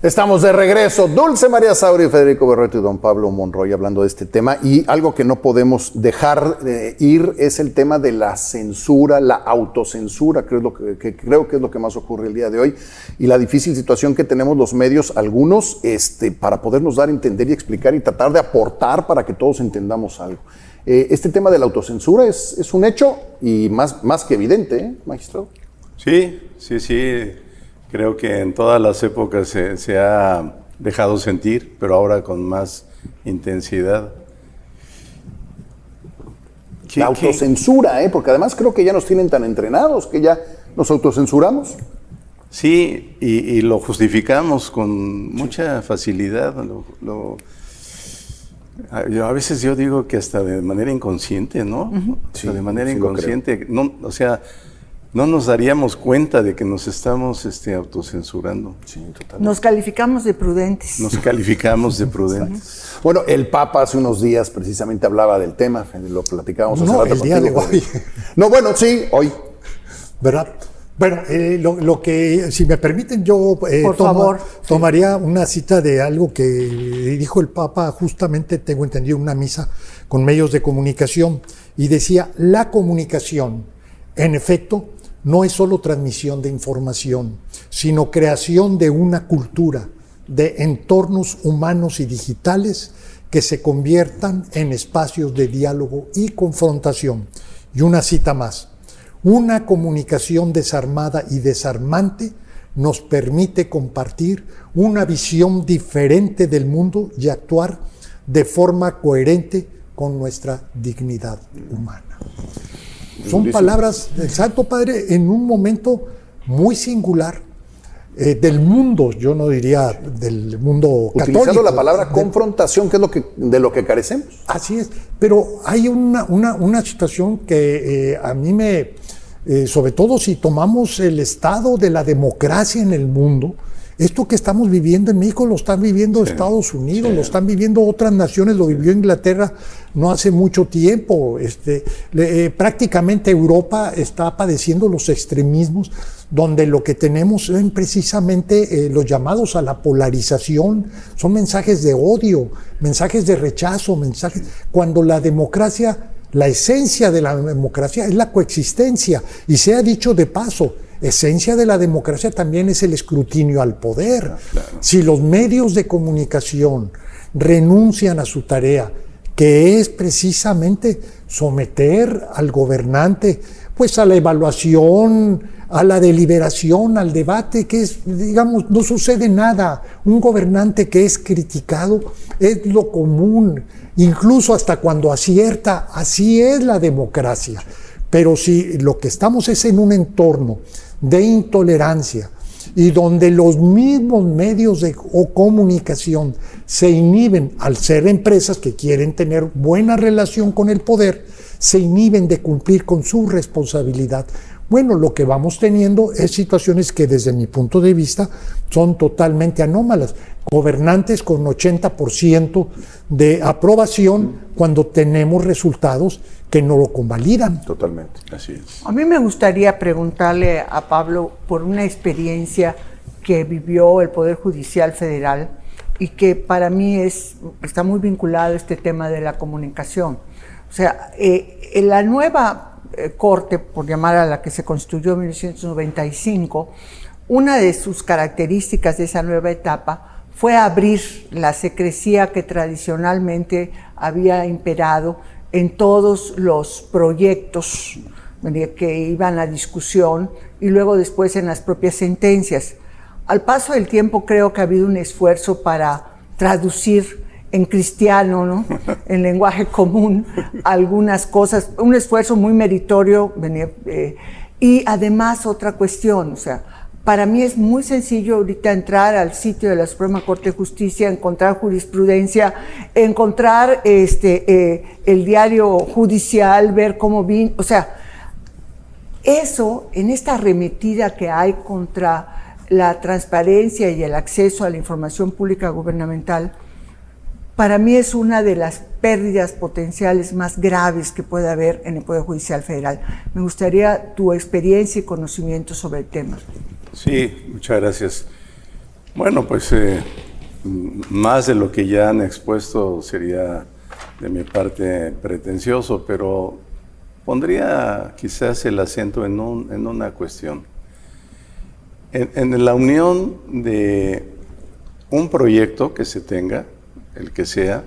Speaker 5: Estamos de regreso. Dulce María Sauri, Federico Berrueto y don Pablo Monroy hablando de este tema. Y algo que no podemos dejar de ir es el tema de la censura, la autocensura, creo que es lo que más ocurre el día de hoy. Y la difícil situación que tenemos los medios, algunos, para podernos dar a entender y explicar y tratar de aportar para que todos entendamos algo. Este tema de la autocensura es un hecho y más que evidente, magistrado.
Speaker 1: Sí. Creo que en todas las épocas se ha dejado sentir, pero ahora con más intensidad.
Speaker 5: La autocensura, porque además creo que ya nos tienen tan entrenados que ya nos autocensuramos.
Speaker 1: Sí, y lo justificamos con mucha facilidad. A veces yo digo que hasta de manera inconsciente, ¿no?
Speaker 5: Sí,
Speaker 1: de manera
Speaker 5: sí
Speaker 1: inconsciente. No, no nos daríamos cuenta de que nos estamos autocensurando.
Speaker 5: Sí, totalmente.
Speaker 3: Nos calificamos de prudentes.
Speaker 1: Nos calificamos de prudentes.
Speaker 5: Bueno, el Papa hace unos días precisamente hablaba del tema, lo platicábamos hace
Speaker 2: No,
Speaker 5: rato
Speaker 2: el día de
Speaker 5: contigo.
Speaker 2: hoy.
Speaker 5: No, bueno, sí, hoy.
Speaker 2: ¿Verdad? Bueno, lo que, si me permiten, yo
Speaker 3: Por favor.
Speaker 2: tomaría una cita de algo que dijo el Papa, justamente tengo entendido, una misa con medios de comunicación, y decía, la comunicación, en efecto, no es solo transmisión de información, sino creación de una cultura, de entornos humanos y digitales que se conviertan en espacios de diálogo y confrontación. Y una cita más. Una comunicación desarmada y desarmante nos permite compartir una visión diferente del mundo y actuar de forma coherente con nuestra dignidad humana. Son palabras del Santo Padre en un momento muy singular del mundo, yo no diría del mundo católico.
Speaker 5: Utilizando la palabra confrontación, que es de lo que carecemos.
Speaker 2: Así es, pero hay una situación que a mí sobre todo si tomamos el estado de la democracia en el mundo, esto que estamos viviendo en México lo están viviendo Estados Unidos, lo están viviendo otras naciones, lo vivió Inglaterra no hace mucho tiempo. Prácticamente Europa está padeciendo los extremismos, donde lo que tenemos son precisamente los llamados a la polarización, son mensajes de odio, mensajes de rechazo, cuando la democracia, la esencia de la democracia es la coexistencia, y se ha dicho de paso, esencia de la democracia también es el escrutinio al poder. Claro. Si los medios de comunicación renuncian a su tarea, que es precisamente someter al gobernante pues a la evaluación, a la deliberación, al debate, que es, digamos, no sucede nada. Un gobernante que es criticado es lo común, incluso hasta cuando acierta, así es la democracia. Pero si lo que estamos es en un entorno de intolerancia y donde los mismos medios de comunicación se inhiben al ser empresas que quieren tener buena relación con el poder, se inhiben de cumplir con su responsabilidad. Bueno, lo que vamos teniendo es situaciones que desde mi punto de vista son totalmente anómalas. Gobernantes con 80% de aprobación cuando tenemos resultados que no lo convalidan.
Speaker 5: Totalmente.
Speaker 1: Así es.
Speaker 3: A mí me gustaría preguntarle a Pablo por una experiencia que vivió el Poder Judicial Federal y que para mí está muy vinculado a este tema de la comunicación. O sea, en la nueva Corte, por llamar a la que se construyó en 1995, una de sus características de esa nueva etapa fue abrir la secrecía que tradicionalmente había imperado en todos los proyectos que iban a discusión y luego después en las propias sentencias. Al paso del tiempo creo que ha habido un esfuerzo para traducir en cristiano, ¿no? En lenguaje común, algunas cosas, un esfuerzo muy meritorio. Y además otra cuestión, o sea, para mí es muy sencillo ahorita entrar al sitio de la Suprema Corte de Justicia, encontrar jurisprudencia, encontrar el diario judicial, ver cómo vino, o sea, eso en esta arremetida que hay contra la transparencia y el acceso a la información pública gubernamental, para mí es una de las pérdidas potenciales más graves que puede haber en el Poder Judicial Federal. Me gustaría tu experiencia y conocimiento sobre el tema.
Speaker 1: Sí, muchas gracias. Bueno, pues más de lo que ya han expuesto sería de mi parte pretencioso, pero pondría quizás el acento en una cuestión. En la unión de un proyecto que se tenga, el que sea,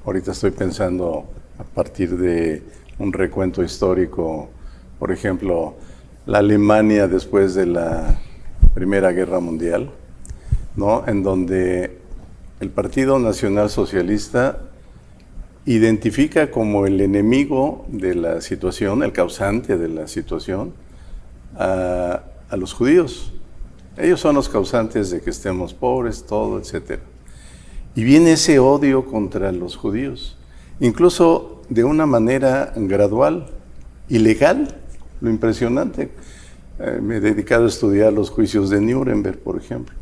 Speaker 1: ahorita estoy pensando a partir de un recuento histórico, por ejemplo, la Alemania después de la Primera Guerra Mundial, ¿no? En donde el Partido Nacional Socialista identifica como el enemigo de la situación, el causante de la situación, a los judíos. Ellos son los causantes de que estemos pobres, todo, etc. Y viene ese odio contra los judíos, incluso de una manera gradual, ilegal, lo impresionante. Me he dedicado a estudiar los juicios de Nuremberg, por ejemplo.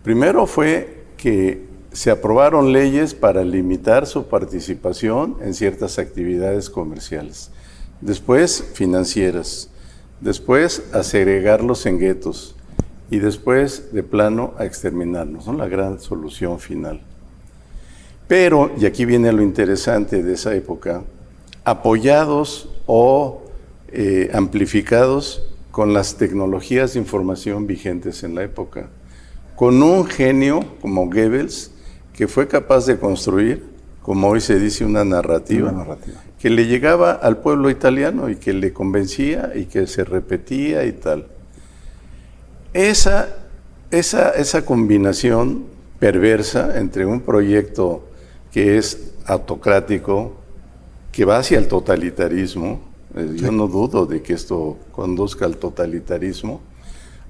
Speaker 1: Primero fue que se aprobaron leyes para limitar su participación en ciertas actividades comerciales, después financieras, después a segregarlos en guetos y después de plano a exterminarlos, ¿no? La gran solución final. Pero, y aquí viene lo interesante de esa época, apoyados o amplificados con las tecnologías de información vigentes en la época, con un genio como Goebbels, que fue capaz de construir, como hoy se dice, una narrativa que le llegaba al pueblo italiano y que le convencía y que se repetía y tal. Esa combinación perversa entre un proyecto que es autocrático, que va hacia el totalitarismo, yo no dudo de que esto conduzca al totalitarismo,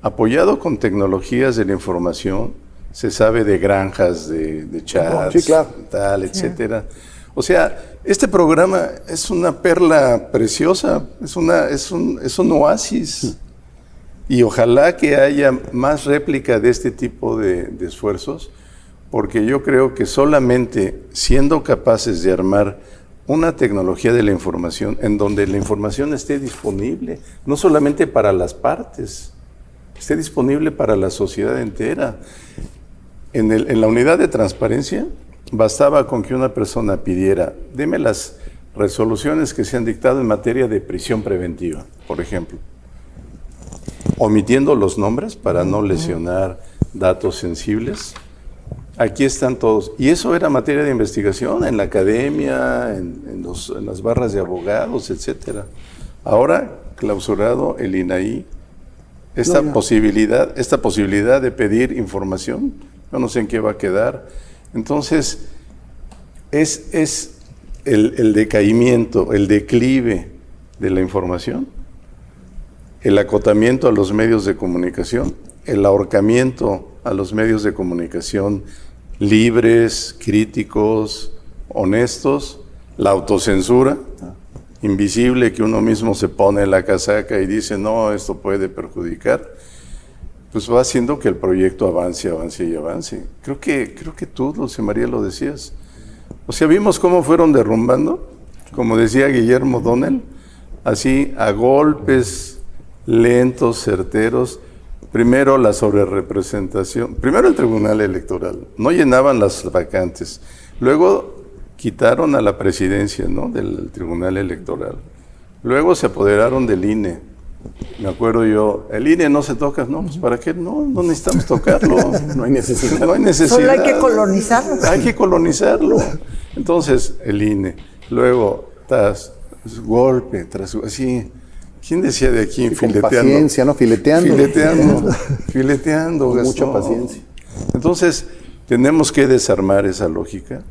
Speaker 1: apoyado con tecnologías de la información, se sabe de granjas, de chats,
Speaker 4: sí, claro,
Speaker 1: tal, etcétera. O sea, este programa es una perla preciosa, es un oasis. Y ojalá que haya más réplica de este tipo de esfuerzos, porque yo creo que solamente siendo capaces de armar una tecnología de la información en donde la información esté disponible, no solamente para las partes, esté disponible para la sociedad entera. En la unidad de transparencia bastaba con que una persona pidiera, deme las resoluciones que se han dictado en materia de prisión preventiva, por ejemplo, omitiendo los nombres para no lesionar datos sensibles. Aquí están todos. Y eso era materia de investigación en la academia, en las barras de abogados, etcétera. Ahora, clausurado el INAI, esta posibilidad de pedir información, yo no sé en qué va a quedar. Entonces, es el decaimiento, el declive de la información, el acotamiento a los medios de comunicación, el ahorcamiento a los medios de comunicación libres, críticos, honestos, la autocensura invisible que uno mismo se pone en la casaca y dice, no, esto puede perjudicar, pues va haciendo que el proyecto avance y avance. Creo que tú, Dulce María, lo decías. O sea, vimos cómo fueron derrumbando, como decía Guillermo Donnell, así a golpes lentos, certeros. Primero la sobrerepresentación, primero el Tribunal Electoral, no llenaban las vacantes. Luego quitaron a la presidencia, ¿no?, del Tribunal Electoral. Luego se apoderaron del INE. Me acuerdo yo, el INE no se toca, no, pues ¿para qué? No necesitamos tocarlo.
Speaker 4: No hay necesidad.
Speaker 1: No hay necesidad.
Speaker 3: Solo hay que colonizarlo.
Speaker 1: Hay que colonizarlo. Entonces, el INE. Luego, golpe, así. ¿Quién decía de aquí?
Speaker 4: Sí, con paciencia, ¿no? Fileteando.
Speaker 1: Fileteando.
Speaker 4: Con
Speaker 1: Gastón.
Speaker 4: mucha paciencia.
Speaker 1: Entonces, tenemos que desarmar esa lógica.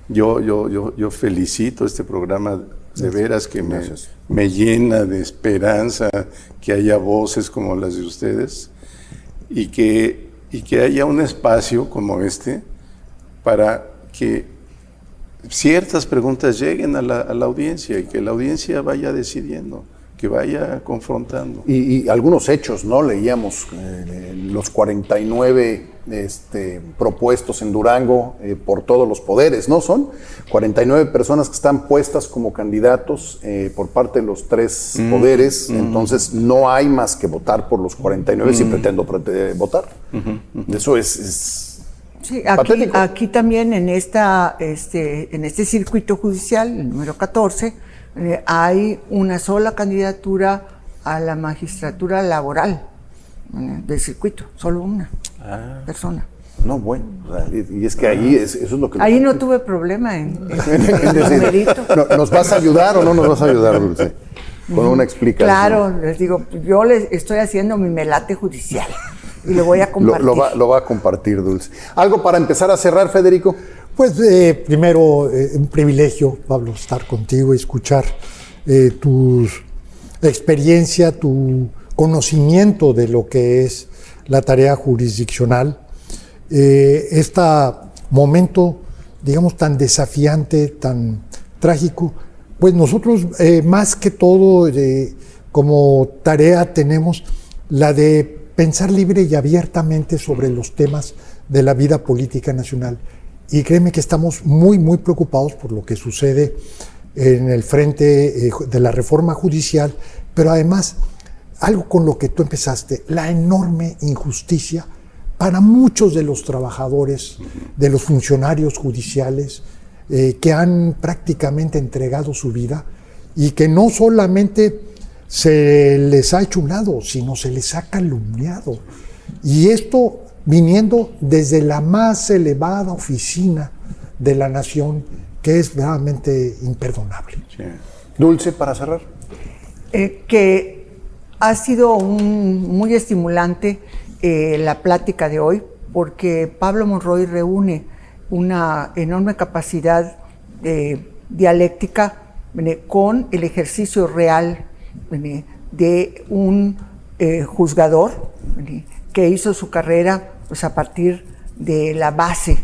Speaker 1: Yo felicito este programa, de veras que me llena de esperanza que haya voces como las de ustedes y que haya un espacio como este para que ciertas preguntas lleguen a la audiencia y que la audiencia vaya decidiendo. que vaya confrontando.
Speaker 5: Y algunos hechos, ¿no? Leíamos los 49 propuestos en Durango por todos los poderes, ¿no? Son 49 personas que están puestas como candidatos por parte de los 3 poderes, entonces no hay más que votar por los 49 si pretendo votar. Eso es
Speaker 3: Sí,
Speaker 5: patético.
Speaker 3: aquí también en este circuito judicial, el número 14, hay una sola candidatura a la magistratura laboral del circuito, solo una persona.
Speaker 5: No, bueno, o sea, y es que ahí eso es lo que...
Speaker 3: Ahí no tuve problema en
Speaker 5: decir,
Speaker 3: numerito.
Speaker 5: ¿nos vas a ayudar o no nos vas a ayudar, Dulce? Con una explicación.
Speaker 3: Claro, les digo, yo les estoy haciendo mi melate judicial y lo voy a compartir.
Speaker 5: Lo va a compartir, Dulce. ¿Algo para empezar a cerrar, Federico?
Speaker 2: Pues primero, un privilegio, Pablo, estar contigo y escuchar tu experiencia, tu conocimiento de lo que es la tarea jurisdiccional. Este momento, digamos, tan desafiante, tan trágico, pues nosotros más que todo como tarea tenemos la de pensar libre y abiertamente sobre los temas de la vida política nacional. Y créeme que estamos muy, muy preocupados por lo que sucede en el frente de la reforma judicial, pero además, algo con lo que tú empezaste, la enorme injusticia para muchos de los trabajadores, de los funcionarios judiciales, que han prácticamente entregado su vida y que no solamente se les ha hecho un lado, sino se les ha calumniado. Y esto viniendo desde la más elevada oficina de la nación, que es realmente imperdonable.
Speaker 1: Sí.
Speaker 5: Dulce, para cerrar.
Speaker 3: Que ha sido muy estimulante la plática de hoy, porque Pablo Monroy reúne una enorme capacidad dialéctica con el ejercicio real de un juzgador que hizo su carrera pues, a partir de la base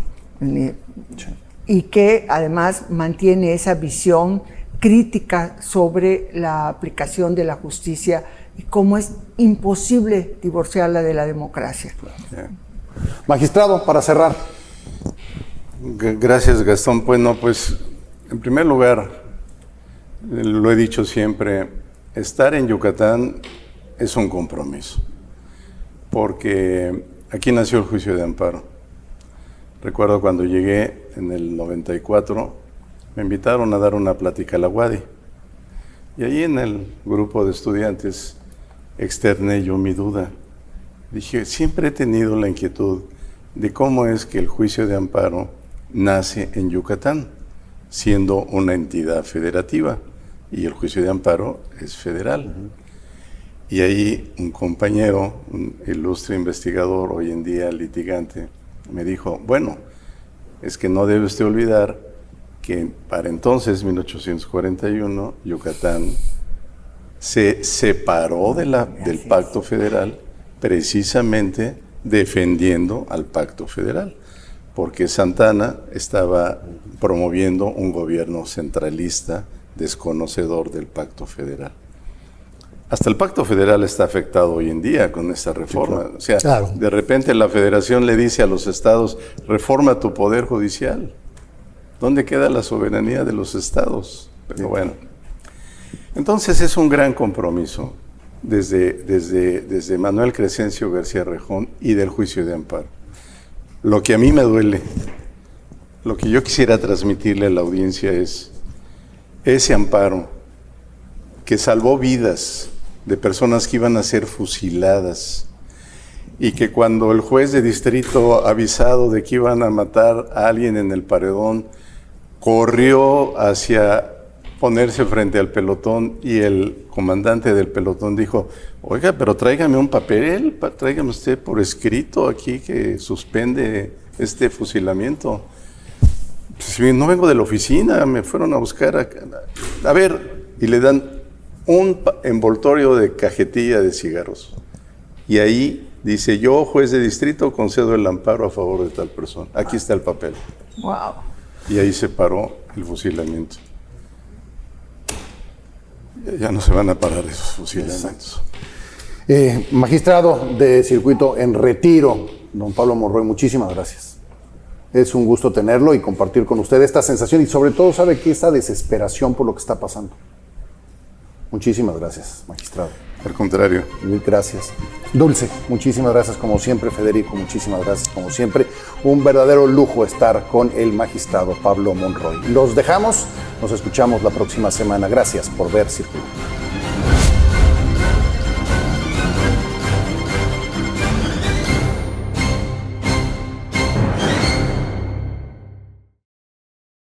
Speaker 3: y que además mantiene esa visión crítica sobre la aplicación de la justicia y cómo es imposible divorciarla de la democracia.
Speaker 5: Magistrado, para cerrar.
Speaker 1: Gracias, Gastón. Pues en primer lugar, lo he dicho siempre, estar en Yucatán es un compromiso, porque aquí nació el juicio de amparo. Recuerdo cuando llegué en el 94, me invitaron a dar una plática a la UADY, y ahí en el grupo de estudiantes externé yo mi duda. Dije, siempre he tenido la inquietud de cómo es que el juicio de amparo nace en Yucatán, siendo una entidad federativa, y el juicio de amparo es federal. Y ahí un compañero, un ilustre investigador, hoy en día litigante, me dijo, bueno, es que no debe usted olvidar que para entonces, 1841, Yucatán se separó del Pacto Federal precisamente defendiendo al Pacto Federal, porque Santana estaba promoviendo un gobierno centralista desconocedor del Pacto Federal. Hasta el Pacto Federal está afectado hoy en día con esta reforma. O sea,
Speaker 2: claro.
Speaker 1: De repente la Federación le dice a los estados, reforma tu poder judicial. ¿Dónde queda la soberanía de los estados? Pero bueno. Entonces es un gran compromiso desde Manuel Crescencio García Rejón y del juicio de amparo. Lo que a mí me duele, lo que yo quisiera transmitirle a la audiencia es ese amparo que salvó vidas de personas que iban a ser fusiladas y que cuando el juez de distrito, avisado de que iban a matar a alguien en el paredón, corrió hacia ponerse frente al pelotón y el comandante del pelotón dijo, oiga, pero tráigame un papel, tráigame usted por escrito aquí que suspende este fusilamiento. Pues, no vengo de la oficina, me fueron a buscar a ver, y le dan un envoltorio de cajetilla de cigarros. Y ahí dice, yo, juez de distrito, concedo el amparo a favor de tal persona. Aquí está el papel.
Speaker 3: Wow.
Speaker 1: Y ahí se paró el fusilamiento. Ya no se van a parar esos fusilamientos.
Speaker 4: Magistrado de circuito en retiro, don Pablo Monroy, muchísimas gracias. Es un gusto tenerlo y compartir con usted esta sensación y sobre todo, sabe que esta desesperación por lo que está pasando. Muchísimas gracias, magistrado.
Speaker 1: Al contrario.
Speaker 4: Mil gracias. Dulce, muchísimas gracias como siempre. Federico, muchísimas gracias como siempre. Un verdadero lujo estar con el magistrado Pablo Monroy. Los dejamos, nos escuchamos la próxima semana. Gracias por ver Circuito.